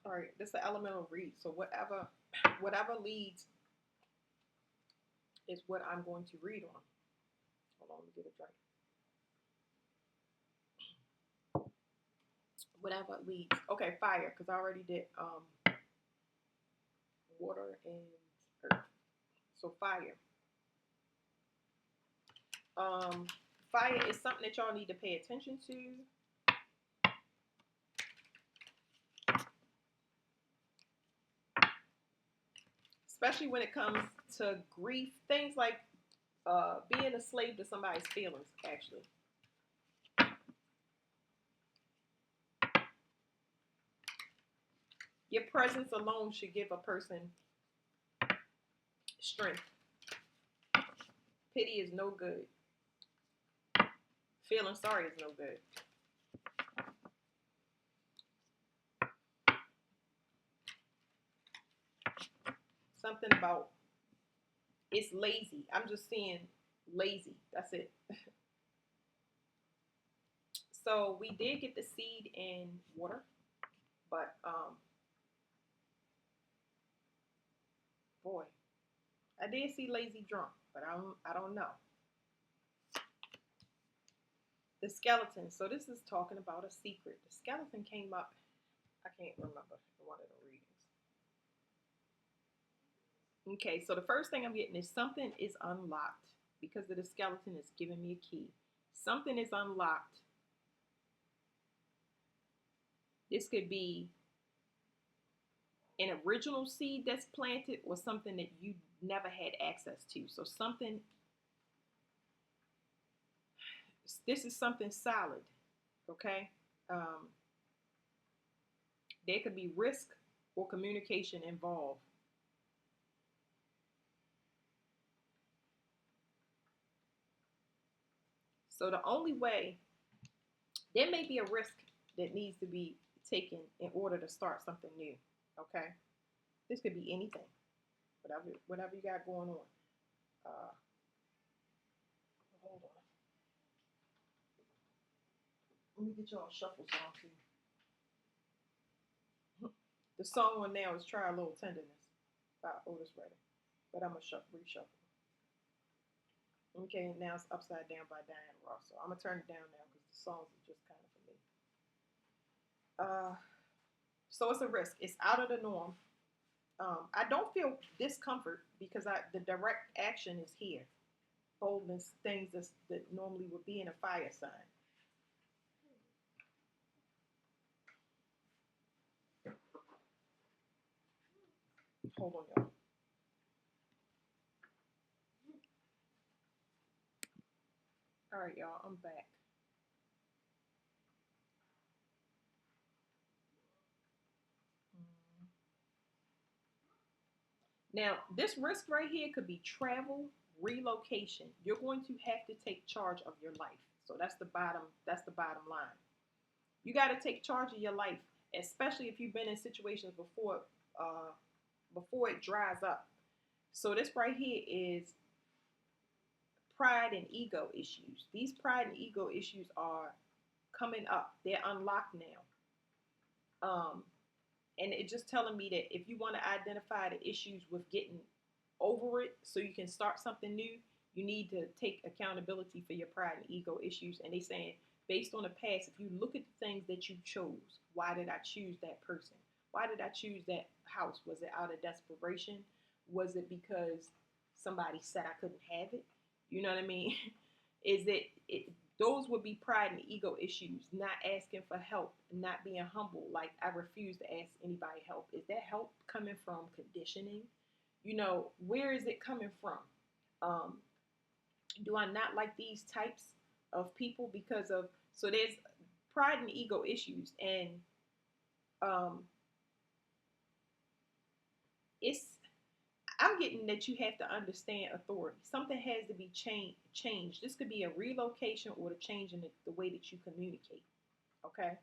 All right, this is an elemental read. So whatever leads is what I'm going to read on. Hold on, let me get a drink. Whatever leads. Okay, fire, because I already did water and earth. So fire. Um, Fire is something that y'all need to pay attention to. Especially when it comes to grief, things like being a slave to somebody's feelings, actually. Your presence alone should give a person strength. Pity is no good. Feeling sorry is no good. Something about it's lazy. I'm just seeing lazy. That's it. So we did get the seed in water, but boy, I did see lazy drunk, but I don't know. The skeleton. So this is talking about a secret. The skeleton came up. I can't remember one of the readings. Okay, so the first thing I'm getting is something is unlocked because of the skeleton is giving me a key. Something is unlocked. This could be an original seed that's planted or something that you never had access to. So something, this is something solid, okay? Um, there could be risk or communication involved. So the only way, there may be a risk that needs to be taken in order to start something new, okay? This could be anything, whatever you got going on. Uh, Hold on. Let me get y'all a shuffle song too. The song one now is "Try a Little Tenderness" by Otis Redding, but I'm gonna reshuffle. Okay, now it's "Upside Down" by Diana Ross. So I'm gonna turn it down now because the songs are just kind of for me. So it's a risk. It's out of the norm. I don't feel discomfort because the direct action is here. Boldness, things that normally would be in a fire sign. Hold on, y'all. All right, y'all. I'm back. Now, this risk right here could be travel, relocation. You're going to have to take charge of your life. So that's the bottom line. You got to take charge of your life, especially if you've been in situations before it dries up. So this right here is pride and ego issues. These pride and ego issues are coming up. They're unlocked now. And it's just telling me that if you want to identify the issues with getting over it so you can start something new, you need to take accountability for your pride and ego issues. And they saying, based on the past, if you look at the things that you chose, why did I choose that person? Why did I choose that house? Was it out of desperation? Was it because somebody said I couldn't have it? You know what I mean? Is it those would be pride and ego issues, not asking for help, not being humble. Like, I refuse to ask anybody help. Is that help coming from conditioning? Where is it coming from? Um, do I not like these types of people because of, so there's pride and ego issues, and um, it's, I'm getting that you have to understand authority. Something has to be changed. This could be a relocation or the change in the way that you communicate. Okay.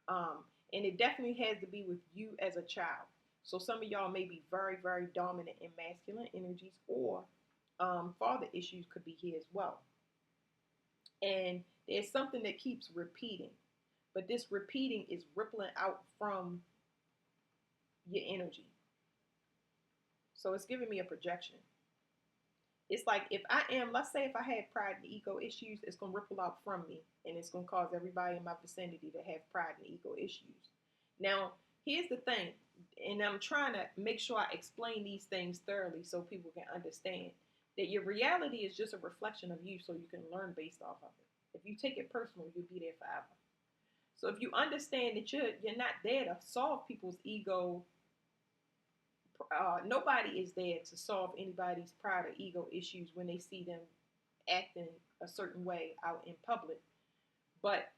Um, and it definitely has to be with you as a child. So some of y'all may be very, very dominant in masculine energies, or father issues could be here as well. And there's something that keeps repeating, but this repeating is rippling out from your energy. So it's giving me a projection. It's like if I am, let's say if I had pride and ego issues, it's going to ripple out from me and it's going to cause everybody in my vicinity to have pride and ego issues. Now, here's the thing, and I'm trying to make sure I explain these things thoroughly so people can understand that your reality is just a reflection of you so you can learn based off of it. If you take it personal, you'll be there forever. So if you understand that you're not there to solve people's ego, nobody is there to solve anybody's pride or ego issues when they see them acting a certain way out in public. But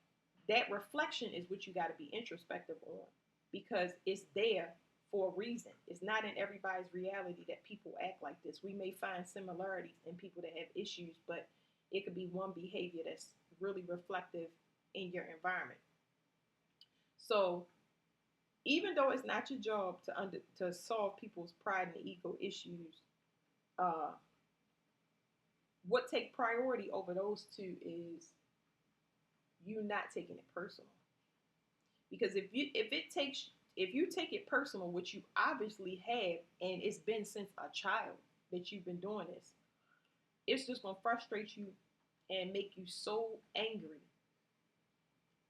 that reflection is what you got to be introspective on because it's there for a reason. It's not in everybody's reality that people act like this. We may find similarities in people that have issues, but it could be one behavior that's really reflective in your environment. So even though it's not your job to solve people's pride and ego issues, uh, what take priority over those two is you not taking it personal. Because if you take it personal, which you obviously have, and it's been since a child that you've been doing this, it's just gonna frustrate you and make you so angry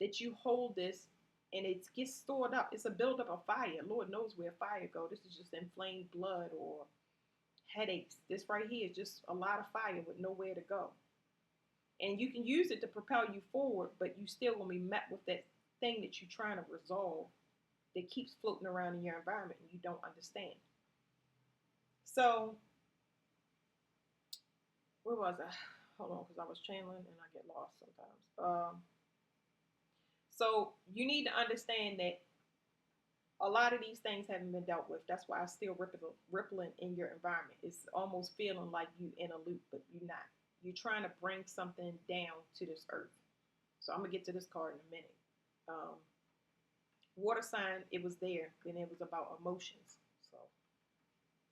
that you hold this and it gets stored up. It's a buildup of fire. Lord knows where fire go. This is just inflamed blood or headaches. This right here is just a lot of fire with nowhere to go. And you can use it to propel you forward, but you still gonna be met with that thing that you're trying to resolve that keeps floating around in your environment and you don't understand. So, where was I? Hold on, because I was channeling and I get lost sometimes. So you need to understand that a lot of these things haven't been dealt with. That's why it's still rippling in your environment. It's almost feeling like you in a loop, but you're not. You're trying to bring something down to this earth. So I'm gonna get to this card in a minute. Um, Water sign, it was there. Then it was about emotions. So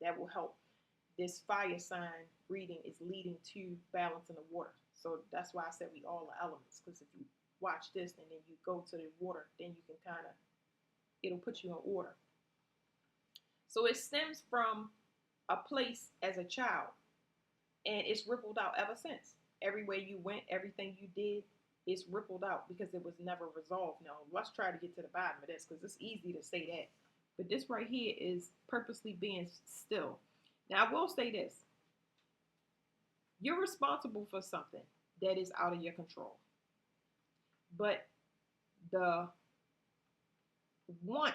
that will help. This fire sign reading is leading to balance in the water. So that's why I said we all are elements. Because if you watch this and then you go to the water, then you can kind of, it'll put you in order. So it stems from a place as a child, and it's rippled out ever since. Everywhere you went, everything you did, it's rippled out because it was never resolved. Now, let's try to get to the bottom of this because it's easy to say that. But this right here is purposely being still. Now, I will say this. You're responsible for something that is out of your control. But the want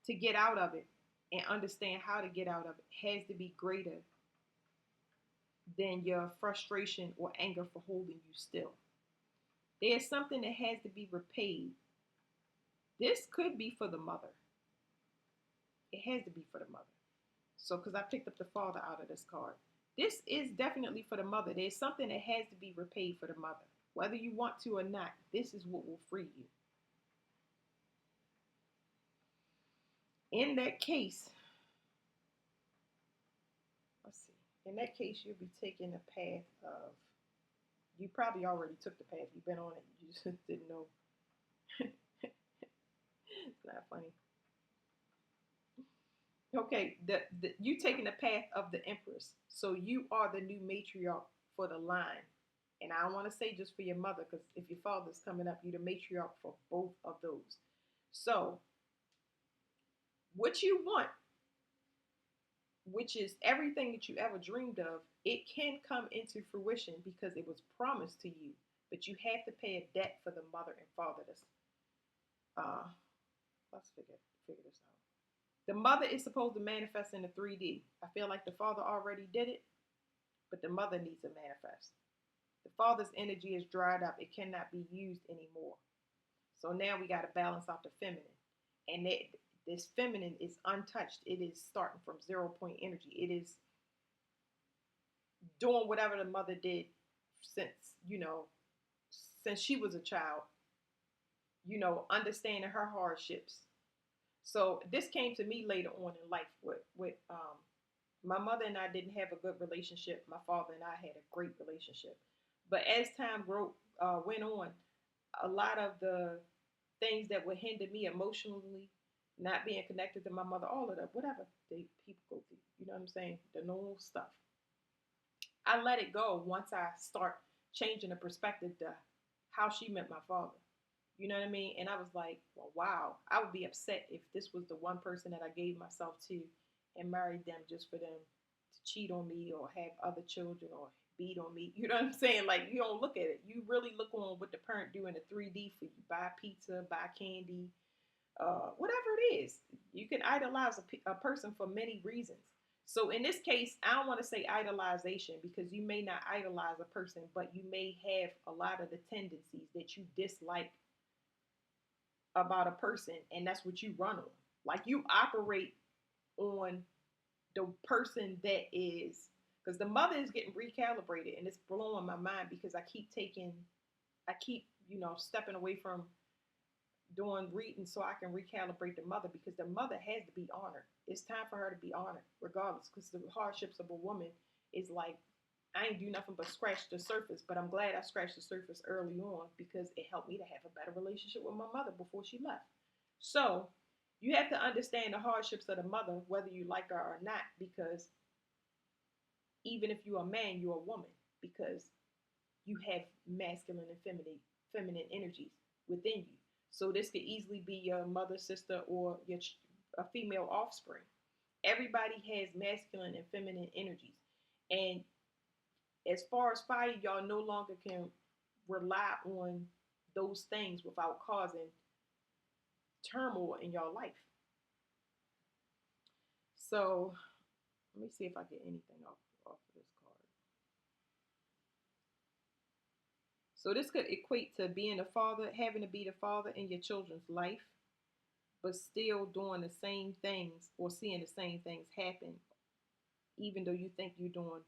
to get out of it and understand how to get out of it has to be greater than your frustration or anger for holding you still. There's something that has to be repaid. This could be for the mother. It has to be for the mother. So, because I picked up the father out of this card. This is definitely for the mother. There's something that has to be repaid for the mother. Whether you want to or not, this is what will free you. In that case, let's see. In that case, you'll be taking the path of, you probably already took the path. You've been on it. You just didn't know. It's not funny. Okay, you taking the path of the Empress. So you are the new matriarch for the line. And I don't want to say just for your mother, because if your father's coming up, you're the matriarch for both of those. So what you want, which is everything that you ever dreamed of, it can come into fruition because it was promised to you. But you have to pay a debt for the mother and father. That's let's figure this out. The mother is supposed to manifest in the 3D. I feel like the father already did it, but the mother needs to manifest. The father's energy is dried up. It cannot be used anymore. So now we got to balance out the feminine. And this feminine is untouched. It is starting from 0 point energy. It is doing whatever the mother did since, since she was a child, understanding her hardships. So this came to me later on in life with my mother and I didn't have a good relationship. My father and I had a great relationship. But as time went on, a lot of the things that would hinder me emotionally not being connected to my mother, all of that, whatever they people go through. You know what I'm saying? The normal stuff. I let it go once I start changing the perspective to how she met my father. You know what I mean? And I was like, well, wow, I would be upset if this was the one person that I gave myself to and married them just for them to cheat on me or have other children or beat on me. You know what I'm saying? Like, you don't look at it. You really look on what the parent do in the 3D for you. Buy pizza, buy candy, whatever it is. You can idolize a person for many reasons. So in this case, I don't want to say idolization because you may not idolize a person, but you may have a lot of the tendencies that you dislike about a person, and that's what you run on. Like you operate on the person that is, because the mother is getting recalibrated, and it's blowing my mind because I keep, stepping away from doing reading so I can recalibrate the mother because the mother has to be honored. It's time for her to be honored, regardless, because the hardships of a woman is like, I ain't do nothing but scratch the surface, but I'm glad I scratched the surface early on because it helped me to have a better relationship with my mother before she left. So you have to understand the hardships of the mother, whether you like her or not, because even if you're a man, you're a woman, because you have masculine and feminine energies within you. So this could easily be your mother, sister, or your a female offspring. Everybody has masculine and feminine energies, and as far as fire, y'all no longer can rely on those things without causing turmoil in your life. So let me see if I get anything off of this card. So this could equate to being a father, having to be the father in your children's life, but still doing the same things or seeing the same things happen, even though you think you're doing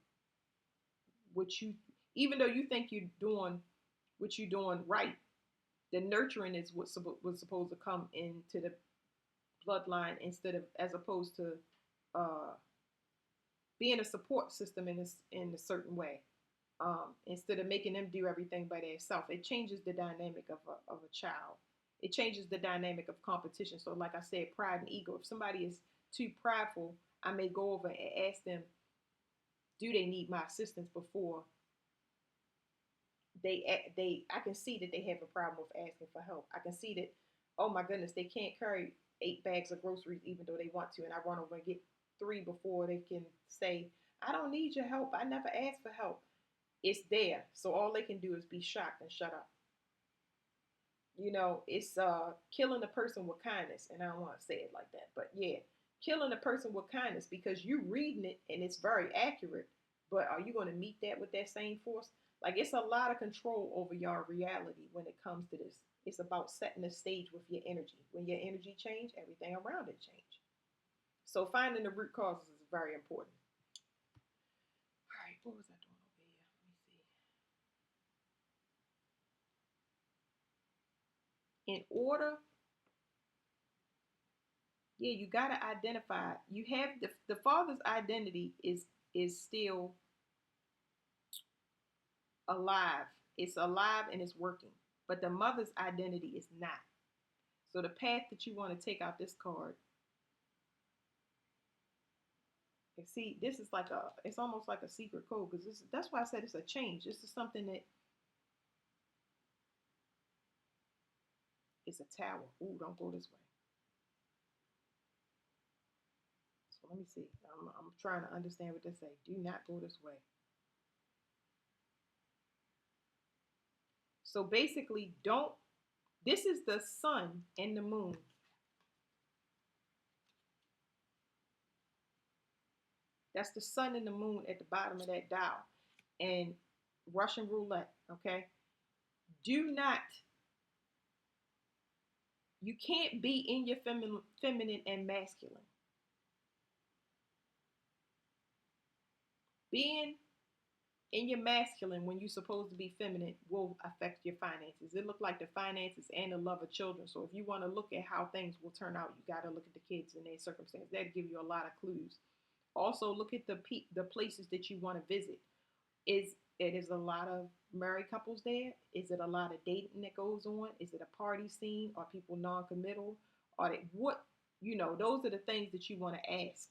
what you, even though you think you're doing what you're doing right. The nurturing is what was supposed to come into the bloodline instead of as opposed to uh, being a support system in a certain way. Instead of making them do everything by themselves, it changes the dynamic of a child. It changes the dynamic of competition. So, like I said, pride and ego. If somebody is too prideful, I may go over and ask them, do they need my assistance before I can see that they have a problem with asking for help. I can see that, oh my goodness, they can't carry 8 bags of groceries even though they want to, and I run over and get three before they can say, I don't need your help. I never asked for help. It's there. So all they can do is be shocked and shut up. It's killing a person with kindness, and I don't want to say it like that, but yeah, killing a person with kindness because you reading it and it's very accurate, but are you going to meet that with that same force? Like it's a lot of control over your reality when it comes to this. It's about setting the stage with your energy. When your energy change, everything around it change. So finding the root causes is very important. All right, what was I doing over here? Let me see. In order, yeah, you gotta identify. You have the father's identity is still alive. It's alive and it's working, but the mother's identity is not. So the path that you want to take out this card, and see, this is like it's almost like a secret code because that's why I said it's a change. This is something that is a tower. Ooh, don't go this way. So let me see. I'm trying to understand what they say. Do not go this way. So basically, don't. This is the sun and the moon. That's the sun and the moon at the bottom of that dial. And Russian roulette, okay? Do not, you can't be in your feminine and masculine. Being in your masculine when you're supposed to be feminine will affect your finances. It look like the finances and the love of children. So if you want to look at how things will turn out, you got to look at the kids and their circumstances. That'll give you a lot of clues. Also, look at the places that you want to visit. Is a lot of married couples there? Is it a lot of dating that goes on? Is it a party scene? Are people non-committal? Are they what? Those are the things that you want to ask,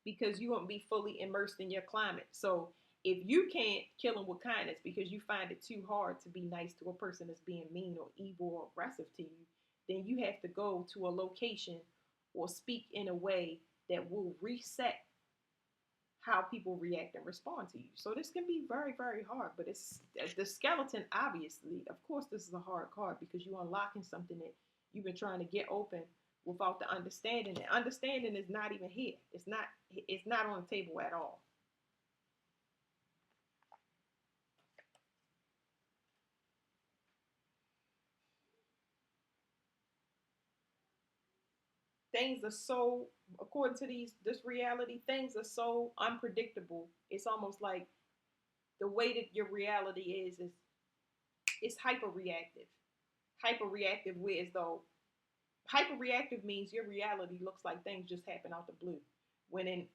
because you won't be fully immersed in your climate. So if you can't kill them with kindness because you find it too hard to be nice to a person that's being mean or evil or aggressive to you, then you have to go to a location or speak in a way that will reset how people react and respond to you. So this can be very, very hard, but it's the skeleton. Obviously, of course, this is a hard card because you're unlocking something that you've been trying to get open without the understanding. And understanding is not even here. It's not. It's not on the table at all. Things are so, according to this reality, things are so unpredictable. It's almost like the way that your reality is it's hyperreactive. Hyperreactive, where as though hyperreactive means your reality looks like things just happen out the blue. When in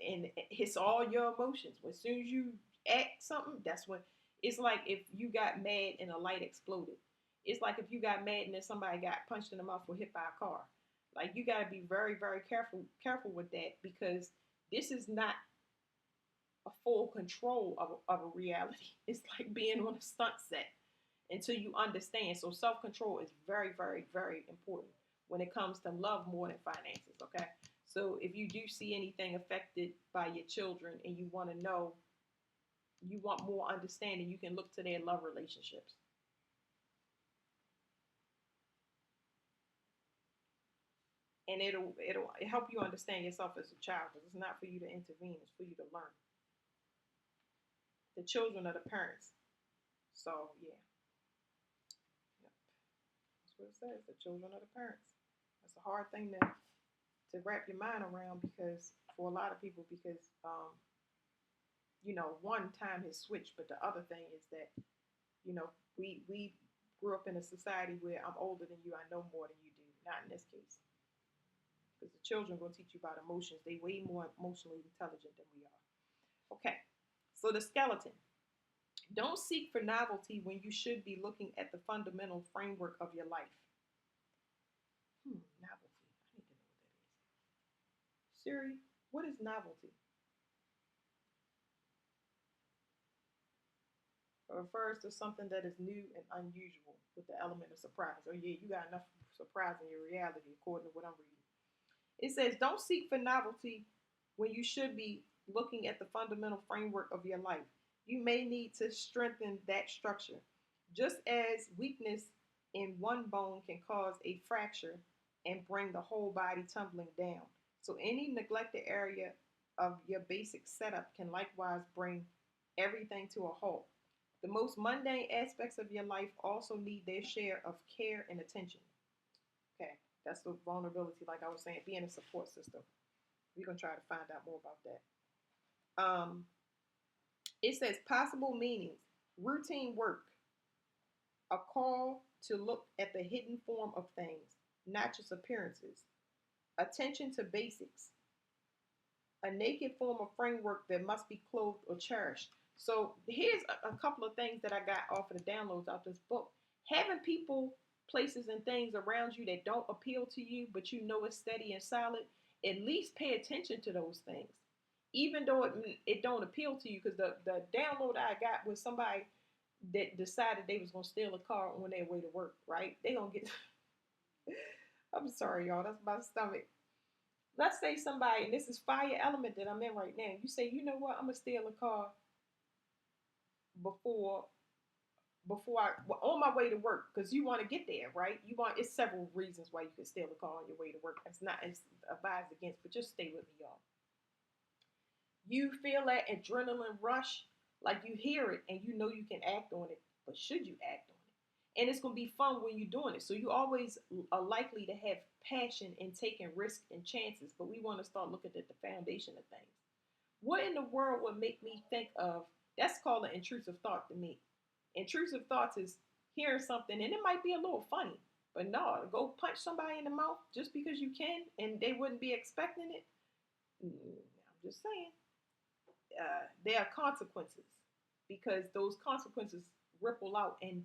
it's all your emotions. As soon as you act something, that's when it's like if you got mad and a light exploded. It's like if you got mad and then somebody got punched in the mouth or hit by a car. Like you got to be very, very careful with that, because this is not a full control of a reality. It's like being on a stunt set until you understand. So self control is very, very, very important when it comes to love more than finances. Okay. So if you do see anything affected by your children and you want to know, you want more understanding, you can look to their love relationships. And it'll help you understand yourself as a child, because it's not for you to intervene, it's for you to learn. The children are the parents. So yeah, yep. That's what it says. The children are the parents. That's a hard thing to wrap your mind around, because for a lot of people, because one time has switched, but the other thing is that we grew up in a society where I'm older than you, I know more than you do. Not in this case, because the children will teach you about emotions. They way more emotionally intelligent than we are. Okay, so the skeleton. Don't seek for novelty when you should be looking at the fundamental framework of your life. Novelty. I need to know what that is. Siri, what is novelty? It refers to something that is new and unusual with the element of surprise. Oh yeah, you got enough surprise in your reality according to what I'm reading. It says, don't seek for novelty when you should be looking at the fundamental framework of your life. You may need to strengthen that structure. Just as weakness in one bone can cause a fracture and bring the whole body tumbling down. So, any neglected area of your basic setup can likewise bring everything to a halt. The most mundane aspects of your life also need their share of care and attention. Okay, that's the vulnerability, like I was saying, being a support system. We're gonna try to find out more about that. It says possible meanings: routine work, a call to look at the hidden form of things, not just appearances, attention to basics, a naked form of framework that must be clothed or cherished. So here's a couple of things that I got off of the downloads out this book. Having people, places, and things around you that don't appeal to you, but you know it's steady and solid, at least pay attention to those things. Even though it don't appeal to you, because the download I got was somebody that decided they was going to steal a car on their way to work, right? They going to get, I'm sorry, y'all, that's my stomach. Let's say somebody, and this is fire element that I'm in right now. You say, you know what, I'm gonna steal a car before on my way to work, because you want to get there, right? You want, it's several reasons why you could steal a car on your way to work. It's advised against, but just stay with me, y'all. You feel that adrenaline rush, like you hear it and you know you can act on it, but should you act on it? And it's gonna be fun when you're doing it. So you always are likely to have passion in taking risks and chances, but we want to start looking at the foundation of things. What in the world would make me think of, that's called an intrusive thought to me. Intrusive thoughts is hearing something and it might be a little funny, but no, go punch somebody in the mouth just because you can and they wouldn't be expecting it. I'm just saying. There are consequences, because those consequences ripple out, and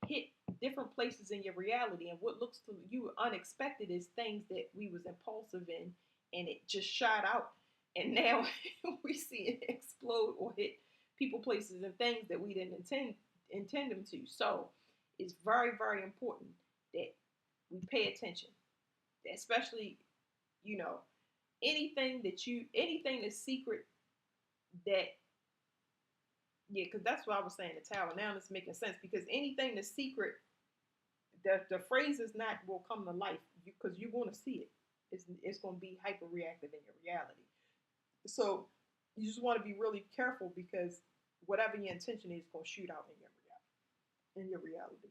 hit different places in your reality, and what looks to you unexpected is things that we was impulsive in, and it just shot out, and now we see it explode or hit people, places, and things that we didn't intend them to. So it's very, very important that we pay attention, especially, you know, anything that's secret, that, yeah, because that's what I was saying, the tower. Now it's making sense, because anything that's secret, the phrase is not will come to life, because you're going to see it. It's going to be hyper reactive in your reality. So you just want to be really careful, because whatever your intention is going to shoot out in your reality.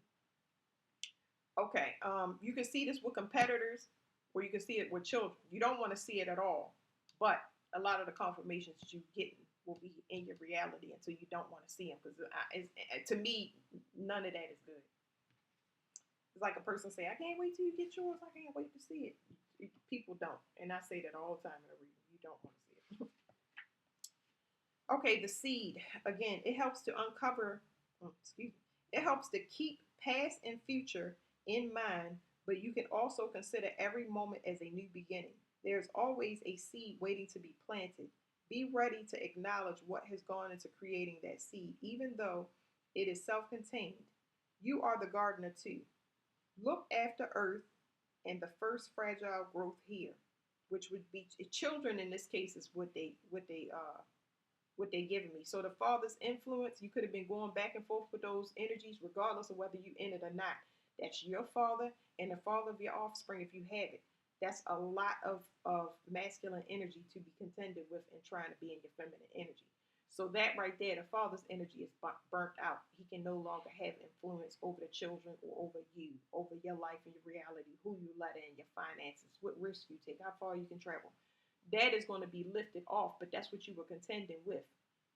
Okay, you can see this with competitors, or you can see it with children. You don't want to see it at all, but a lot of the confirmations that you get will be in your reality until you don't want to see them, because to me, none of that is good. It's like a person say, "I can't wait till you get yours. I can't wait to see it." People don't, and I say that all the time in a reading. You don't want to see it. Okay, the seed. Again, it helps to uncover, excuse me, it helps to keep past and future in mind, but you can also consider every moment as a new beginning. There's always a seed waiting to be planted. Be ready to acknowledge what has gone into creating that seed, even though it is self contained. You are the gardener too. Look after earth and the first fragile growth here, which would be children in this case, is what they giving me. So the father's influence, you could have been going back and forth with those energies, regardless of whether you in it or not. That's your father and the father of your offspring, if you have it. That's a lot of masculine energy to be contended with and trying to be in your feminine energy. So that right there, the father's energy is burnt out. He can no longer have influence over the children or over you, over your life and your reality, who you let in, your finances, what risks you take, how far you can travel. That is going to be lifted off, but that's what you were contending with.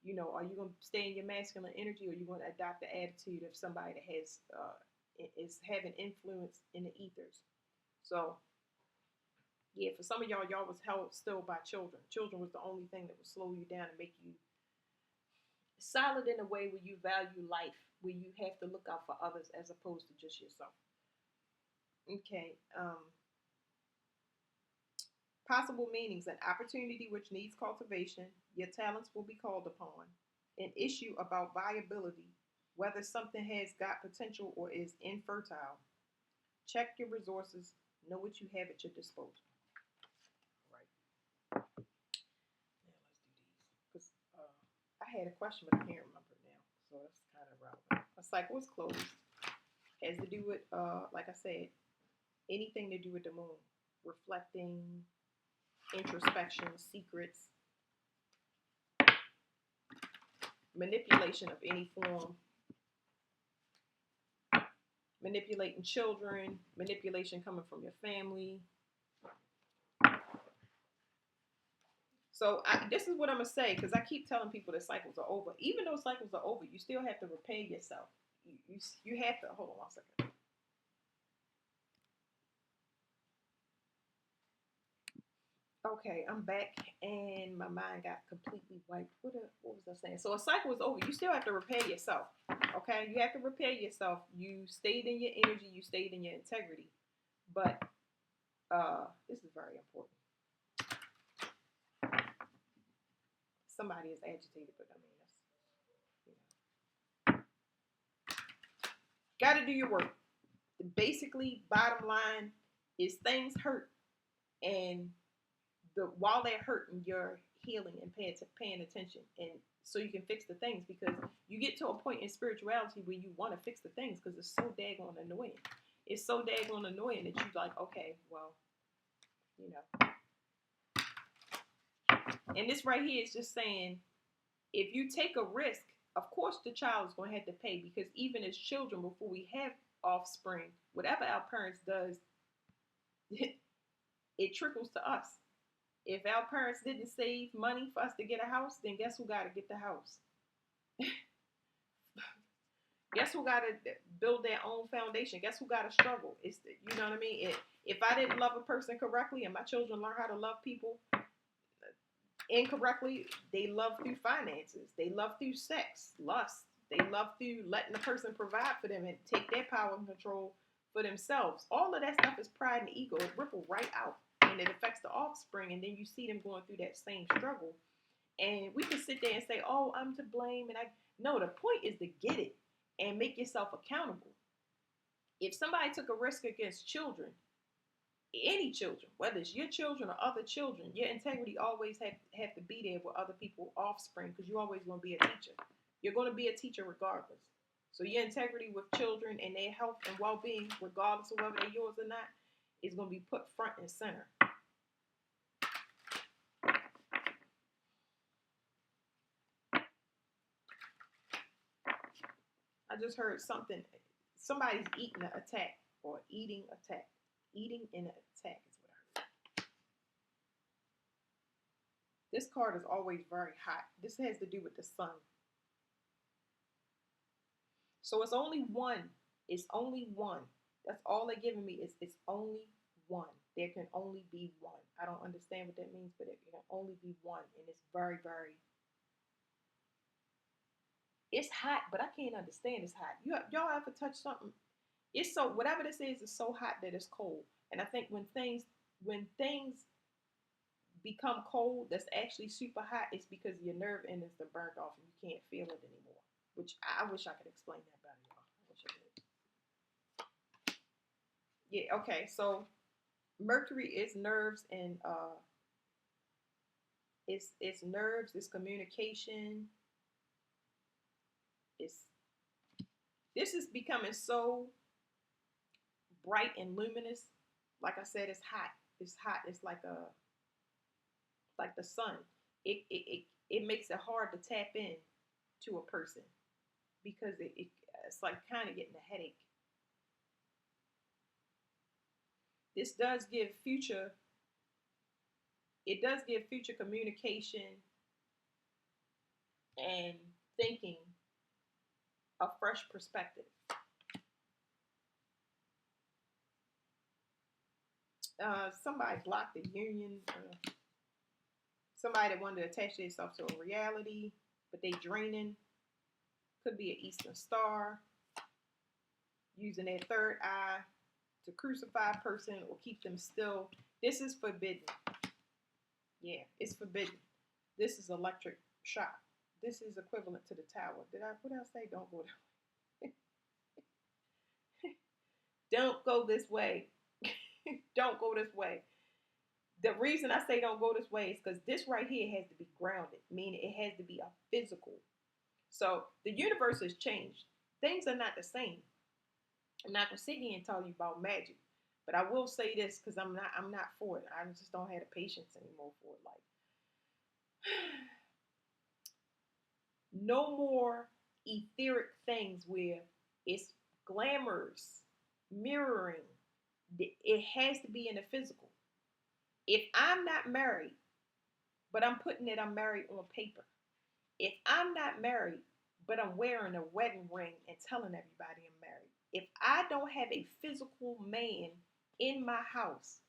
You know, are you going to stay in your masculine energy, or are you going to adopt the attitude of somebody that is having influence in the ethers? So, yeah, for some of y'all was held still by children. Children was the only thing that would slow you down and make you solid in a way where you value life, where you have to look out for others as opposed to just yourself. Okay. Possible meanings: an opportunity which needs cultivation. Your talents will be called upon. An issue about viability, whether something has got potential or is infertile. Check your resources. Know what you have at your disposal. Right. Now let's do these. Because I had a question, but I can't remember it now. So that's kind of relevant. A cycle is closed. Has to do with, like I said, anything to do with the moon. Reflecting, introspection, secrets, manipulation of any form, manipulating children, manipulation coming from your family. So this is what I'm going to say, because I keep telling people that cycles are over. Even though cycles are over, you still have to repair yourself. You have to, hold on one second. Okay, I'm back, and my mind got completely wiped. What was I saying? So a cycle is over. You still have to repair yourself. Okay, you have to repair yourself. You stayed in your energy. You stayed in your integrity. But this is very important. Somebody is agitated, but I mean, that's, got to do your work. Basically, bottom line is things hurt, and while they're hurting, you're healing and paying attention, and so you can fix the things, because you get to a point in spirituality where you want to fix the things because it's so daggone annoying. It's so daggone annoying that you're like, okay, well, you know. And this right here is just saying, if you take a risk, of course the child is going to have to pay, because even as children, before we have offspring, whatever our parents does, it trickles to us. If our parents didn't save money for us to get a house, then guess who got to get the house? Guess who got to build their own foundation? Guess who got to struggle? You know what I mean? If I didn't love a person correctly, and my children learn how to love people incorrectly, they love through finances. They love through sex, lust. They love through letting the person provide for them and take their power and control for themselves. All of that stuff is pride and ego. It ripple right out and it affects the offspring. And then you see them going through that same struggle. And we can sit there and say, oh, I'm to blame. And no, the point is to get it and make yourself accountable. If somebody took a risk against children, any children, whether it's your children or other children, your integrity always have to be there with other people, offspring, because you're always going to be a teacher. You're going to be a teacher regardless. So your integrity with children and their health and well-being, regardless of whether they're yours or not, is going to be put front and center. I just heard something. Somebody's eating an attack or eating attack. Eating in an attack is what I heard. This card is always very hot. This has to do with the sun. So it's only one. It's only one. That's all they're giving me is it's only one. There can only be one. I don't understand what that means, but it can only be one. And it's very, very... It's hot, but I can't understand it's hot. Y'all ever touch something? It's so, whatever this is so hot that it's cold. And I think when things become cold that's actually super hot, it's because your nerve endings are burnt off and you can't feel it anymore. Which I wish I could explain that better, y'all. I wish I did. Yeah, okay, so Mercury is nerves and it's nerves, it's communication. This is becoming so bright and luminous. Like I said, it's hot. It's hot. It's like the sun. It makes it hard to tap in to a person because it's like kind of getting a headache. This does give future. It does give future communication and thinking a fresh perspective. Somebody blocked the union. Somebody that wanted to attach themselves to a reality, but they draining. Could be an Eastern Star. Using their third eye to crucify a person or keep them still. This is forbidden. Yeah, it's forbidden. This is electric shock. This is equivalent to the tower. What did I say? Don't go that way. Don't go this way. Don't go this way. The reason I say don't go this way is because this right here has to be grounded, meaning it has to be a physical. So the universe has changed. Things are not the same. I'm not gonna sit here and tell you about magic, but I will say this because I'm not for it. I just don't have the patience anymore for it. Like, no more etheric things where it's glamorous, mirroring. It has to be in the physical. If I'm not married, but I'm putting it I'm married on paper. If I'm not married, but I'm wearing a wedding ring and telling everybody I'm married. If I don't have a physical man in my house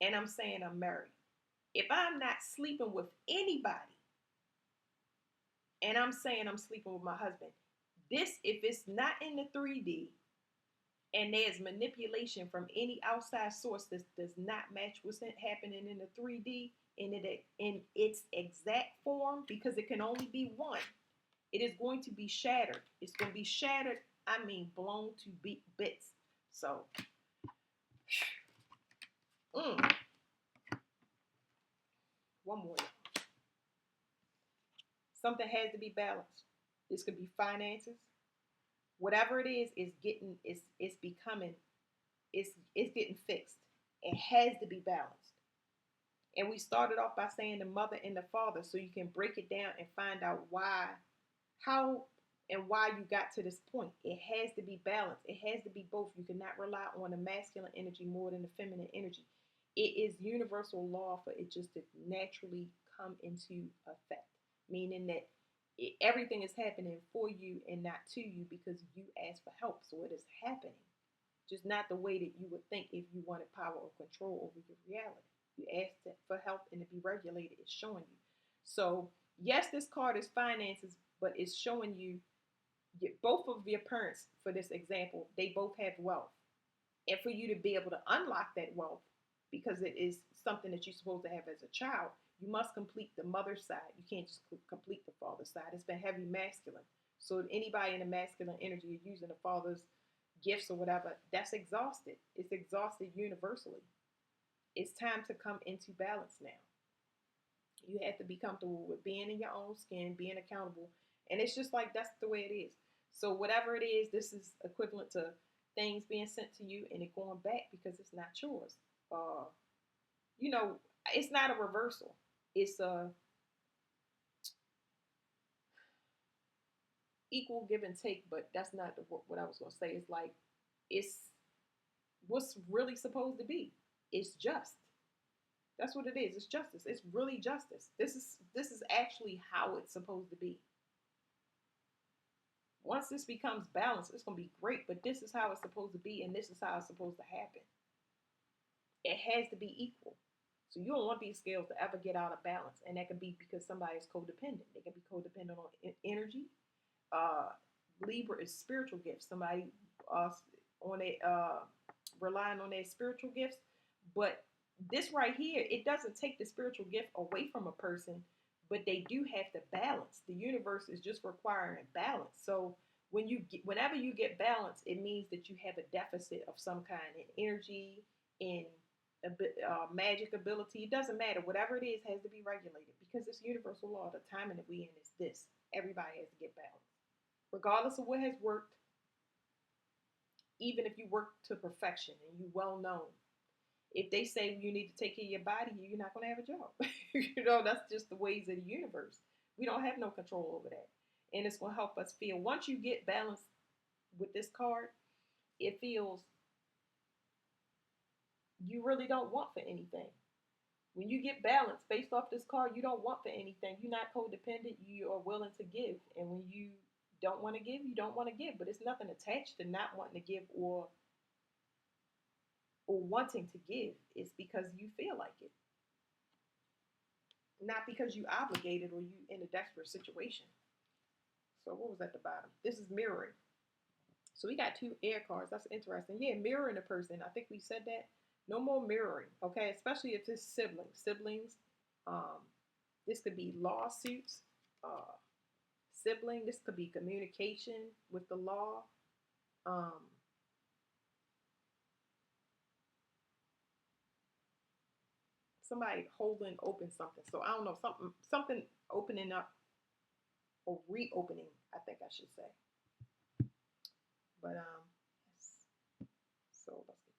and I'm saying I'm married. If I'm not sleeping with anybody and I'm saying I'm sleeping with my husband, this, if it's not in the 3D and there's manipulation from any outside source that does not match what's happening in the 3D in its exact form, because it can only be one, it is going to be shattered. It's going to be shattered, I mean blown to bits. So, one more. Something has to be balanced. This could be finances. Whatever it is getting, it's becoming, it's getting fixed. It has to be balanced. And we started off by saying the mother and the father, so you can break it down and find out how and why you got to this point. It has to be balanced. It has to be both. You cannot rely on the masculine energy more than the feminine energy. It is universal law for it just to naturally come into effect, meaning that everything is happening for you and not to you because you asked for help. So it is happening, just not the way that you would think if you wanted power or control over your reality. You asked for help and to be regulated. It's showing you. So yes, this card is finances, but it's showing you both of your parents, for this example, they both have wealth. And for you to be able to unlock that wealth, because it is something that you're supposed to have as a child, you must complete the mother's side. You can't just complete the father's side. It's been heavy masculine. So anybody in the masculine energy is using the father's gifts or whatever, that's exhausted. It's exhausted universally. It's time to come into balance now. You have to be comfortable with being in your own skin, being accountable. And it's just like that's the way it is. So whatever it is, this is equivalent to things being sent to you and it going back because it's not yours. Uh, you know, it's not a reversal. It's a equal give and take, but that's not what I was gonna say. It's like it's what's really supposed to be. It's just. That's what it is. It's justice. It's really justice. This is actually how it's supposed to be. Once this becomes balanced, it's gonna be great. But this is how it's supposed to be, and this is how it's supposed to happen. It has to be equal. So you don't want these scales to ever get out of balance, and that could be because somebody is codependent. They can be codependent on energy. Uh, Libra is spiritual gifts. Somebody on a relying on their spiritual gifts, but this right here, it doesn't take the spiritual gift away from a person, but they do have to balance. The universe is just requiring balance. So whenever you get balance, it means that you have a deficit of some kind in energy, in magic ability. It doesn't matter. Whatever it is has to be regulated because it's universal law. The timing that we in is this. Everybody has to get balance, regardless of what has worked. Even if you work to perfection and you well known, if they say you need to take care of your body, you're not going to have a job. That's just the ways of the universe. We don't have no control over that. And it's going to help us feel. Once you get balanced with this card, it feels you really don't want for anything. When you get balanced based off this card, you don't want for anything. You're not codependent. You are willing to give. And when you don't want to give, you don't want to give. But it's nothing attached to not wanting to give or wanting to give. It's because you feel like it, not because you obligated or you in a desperate situation. So what was at the bottom? This is mirroring. So we got two air cards. That's interesting. Yeah, mirroring a person. I think we said that. No more mirroring, okay? Especially if it's siblings. Siblings. Um, this could be lawsuits. Sibling. This could be communication with the law. Um, Somebody holding open something. So I don't know, something opening up or reopening, I think I should say. But yes. So let's get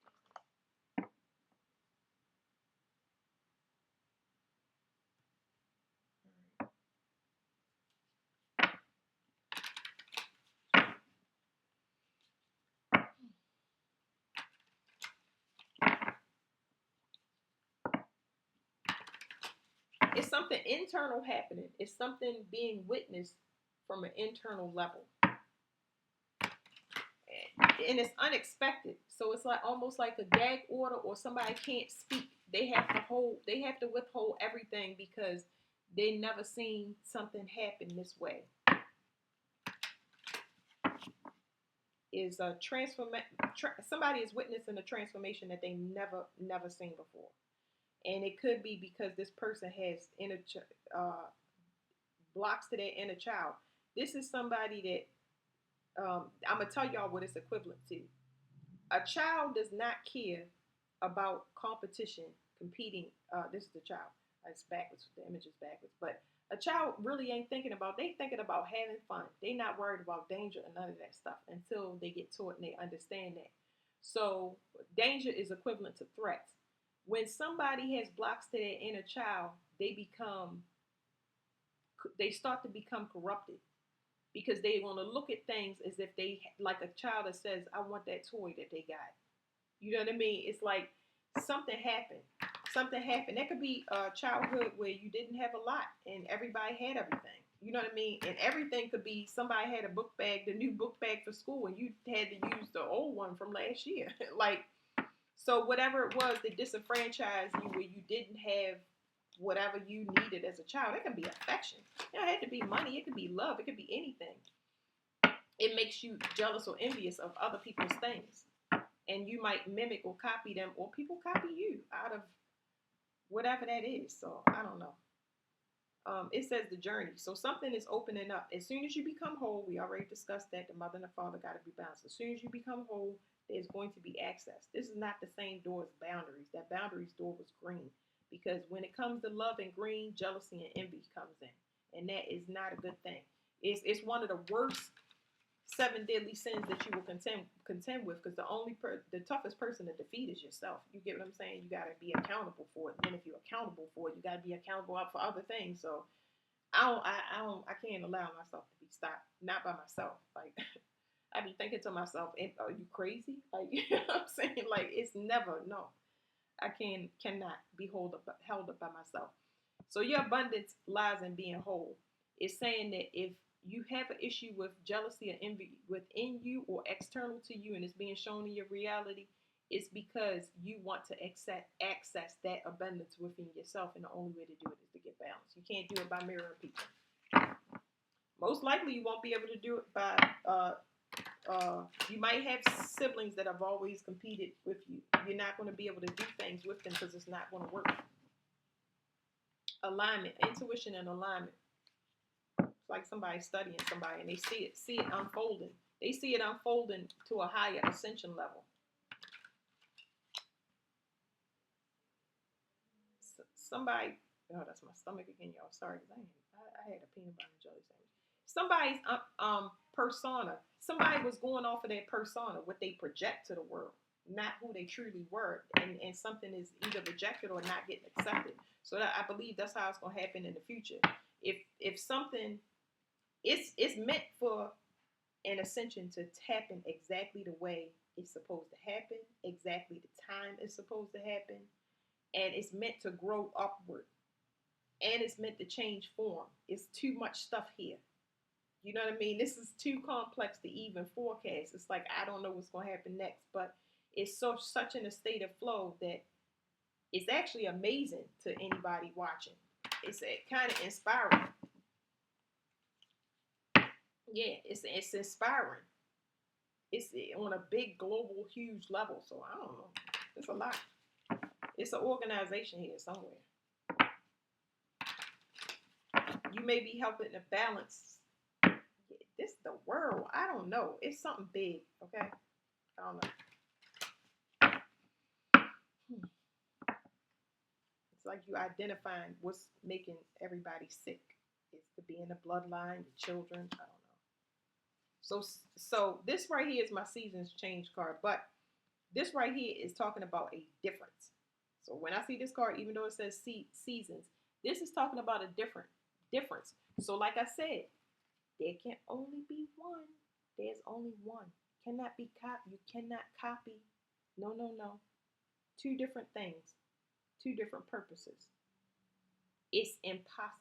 it's something internal happening. It's something being witnessed from an internal level. And it's unexpected. So it's like almost like a gag order or somebody can't speak. They have to withhold everything because they never seen something happen this way. Is a somebody is witnessing a transformation that they never seen before. And it could be because this person has uh, blocks to their inner child. This is somebody that I'm gonna tell y'all what it's equivalent to. A child does not care about competition, competing. This is the child. It's backwards. The image is backwards. But a child really ain't thinking about. They thinking about having fun. They not worried about danger and none of that stuff until they get taught and they understand that. So danger is equivalent to threats. When somebody has blocks to their inner child, they start to become corrupted because they want to look at things as if they like a child that says, "I want that toy that they got." You know what I mean? It's like something happened. Something happened. That could be a childhood where you didn't have a lot and everybody had everything. You know what I mean? And everything could be somebody had a book bag, the new book bag for school, and you had to use the old one from last year. Like, so whatever it was that disenfranchised you where you didn't have whatever you needed as a child. It can be affection. It don't have to be money. It could be love. It could be anything. It makes you jealous or envious of other people's things. And you might mimic or copy them, or people copy you out of whatever that is. So I don't know. It says the journey. So something is opening up. As soon as you become whole, we already discussed that the mother and the father got to be balanced. As soon as you become whole, there's going to be access. This is not the same door as boundaries. That boundaries door was green. Because when it comes to love and green, jealousy and envy comes in. And that is not a good thing. It's one of the worst seven deadly sins that you will contend with, because the toughest person to defeat is yourself. You get what I'm saying? You got to be accountable for it. And if you're accountable for it, you got to be accountable for other things. So I can't allow myself to be stopped, not by myself. Like I be thinking to myself, are you crazy? Like you know what I'm saying? Like it's never no. I cannot be held up by myself. So your abundance lies in being whole. It's saying that if you have an issue with jealousy or envy within you or external to you and it's being shown in your reality, it's because you want to access that abundance within yourself, and the only way to do it is to get balance. You can't do it by mirroring people. Most likely you won't be able to do it by you might have siblings that have always competed with you. You're not going to be able to do things with them because it's not going to work. Alignment, intuition, and alignment. It's like somebody studying somebody and they see it unfolding. They see it unfolding to a higher ascension level. Somebody, oh, that's my stomach again, y'all. Sorry, because I had a peanut butter and jelly sandwich. Somebody's persona. Somebody was going off of their persona, what they project to the world, not who they truly were, and something is either rejected or not getting accepted. So that, I believe that's how it's going to happen in the future. If something, it's meant for an ascension to happen exactly the way it's supposed to happen, exactly the time it's supposed to happen, and it's meant to grow upward, and it's meant to change form. It's too much stuff here. You know what I mean? This is too complex to even forecast. It's like I don't know what's going to happen next, but it's such in a state of flow that it's actually amazing to anybody watching. It's kind of inspiring. Yeah, it's inspiring. It's on a big global, huge level. So I don't know. It's a lot. It's an organization here somewhere. You may be helping to balance this the world. I don't know. It's something big. Okay. I don't know. It's like you identifying what's making everybody sick. It's to be in the bloodline, the children. I don't know. So this right here is my seasons change card, but this right here is talking about a difference. So when I see this card, even though it says seasons, this is talking about a difference. So like I said, there can only be one. There's only one. Cannot be copied. You cannot copy. No, no, no. Two different things, two different purposes. It's impossible.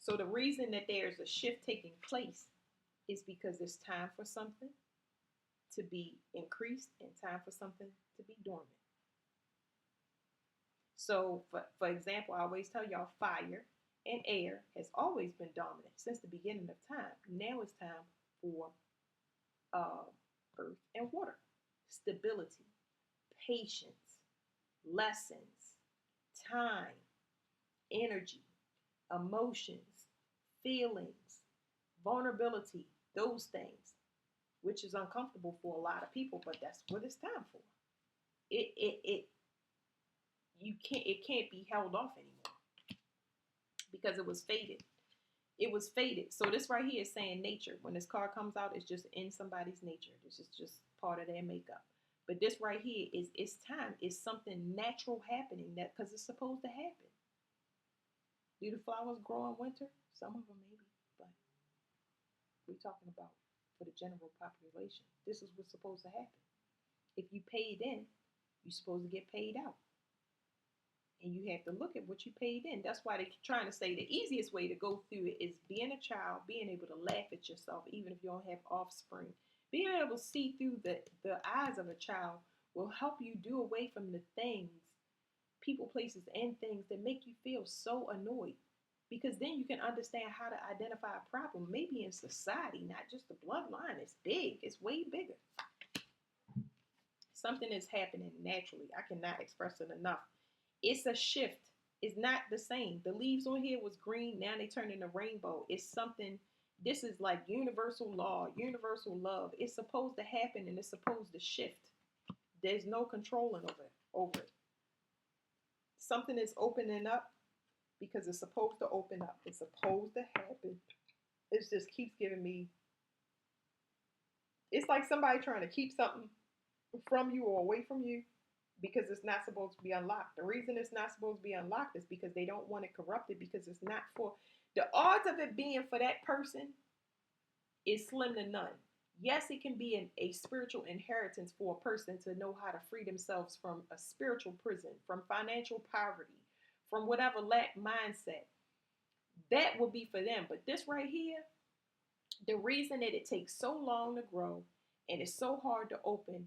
So the reason that there's a shift taking place is because it's time for something to be increased and time for something to be dormant. So, for example, I always tell y'all fire and air has always been dominant since the beginning of time. Now it's time for uh, earth and water. Stability, patience, lessons, time, energy, emotions, feelings, vulnerability, those things, which is uncomfortable for a lot of people, but that's what it's time for. It can't be held off anymore because it was fated. It was fated. So this right here is saying nature. When this card comes out, it's just in somebody's nature. This is just part of their makeup. But this right here is it's time. It's something natural happening that because it's supposed to happen. Do the flowers grow in winter? Some of them maybe, but we're talking about for the general population. This is what's supposed to happen. If you paid in, you're supposed to get paid out. And you have to look at what you paid in. That's why they're trying to say the easiest way to go through it is being a child, being able to laugh at yourself, even if you don't have offspring. Being able to see through the eyes of a child will help you do away from the things people, places, and things that make you feel so annoyed. Because then you can understand how to identify a problem, maybe in society, not just the bloodline. It's big, it's way bigger. Something is happening naturally. I cannot express it enough. It's a shift. It's not the same. The leaves on here was green. Now they turn into rainbow. It's something. This is like universal law, universal love. It's supposed to happen and it's supposed to shift. There's no controlling over it. Something is opening up because it's supposed to open up. It's supposed to happen. It just keeps giving me. It's like somebody trying to keep something from you or away from you because it's not supposed to be unlocked. The reason it's not supposed to be unlocked is because they don't want it corrupted, because it's not for the odds of it being for that person is slim to none. Yes, it can be a spiritual inheritance for a person to know how to free themselves from a spiritual prison, from financial poverty, from whatever lack mindset. That would be for them. But this right here, the reason that it takes so long to grow and it's so hard to open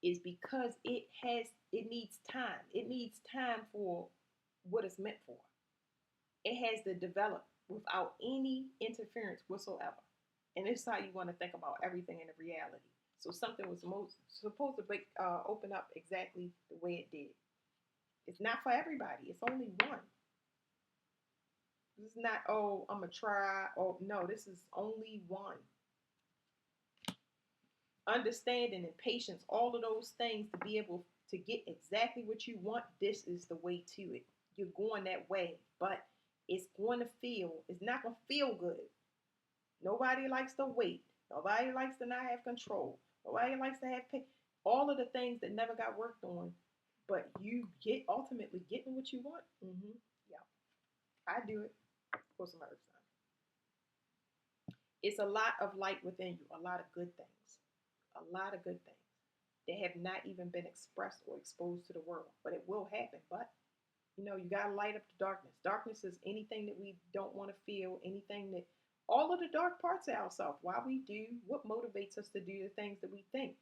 is because it needs time. It needs time for what it's meant for. It has to develop without any interference whatsoever. And this is how you want to think about everything in the reality. So something was supposed to open up exactly the way it did. It's not for everybody. It's only one. This is not, oh, I'm going to try. Oh, no, this is only one. Understanding and patience, all of those things to be able to get exactly what you want, this is the way to it. You're going that way, but it's not going to feel good. Nobody likes to wait. Nobody likes to not have control. Nobody likes to have all of the things that never got worked on, but you ultimately getting what you want. Yeah, I do it for some other time. It's a lot of light within you, a lot of good things, a lot of good things that have not even been expressed or exposed to the world, but it will happen. But you got to light up the darkness. Darkness is anything that we don't want to feel, anything that, all of the dark parts of ourselves, why we do, what motivates us to do the things that we think.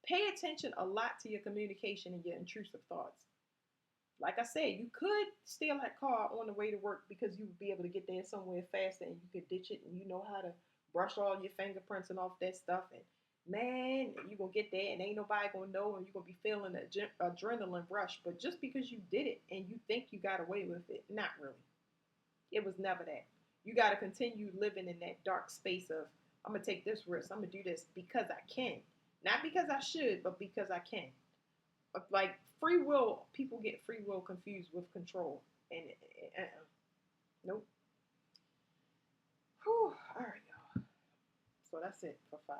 Pay attention a lot to your communication and your intrusive thoughts. Like I said, you could steal that car on the way to work because you would be able to get there somewhere faster and you could ditch it and you know how to brush all your fingerprints and off that stuff. And man, you're going to get there and ain't nobody going to know and you're going to be feeling an adrenaline rush. But just because you did it and you think you got away with it, not really. It was never that. You got to continue living in that dark space of, I'm going to take this risk. I'm going to do this because I can. Not because I should, but because I can. Like free will, people get free will confused with control. And nope. Whew. All right, y'all. So that's it for fire.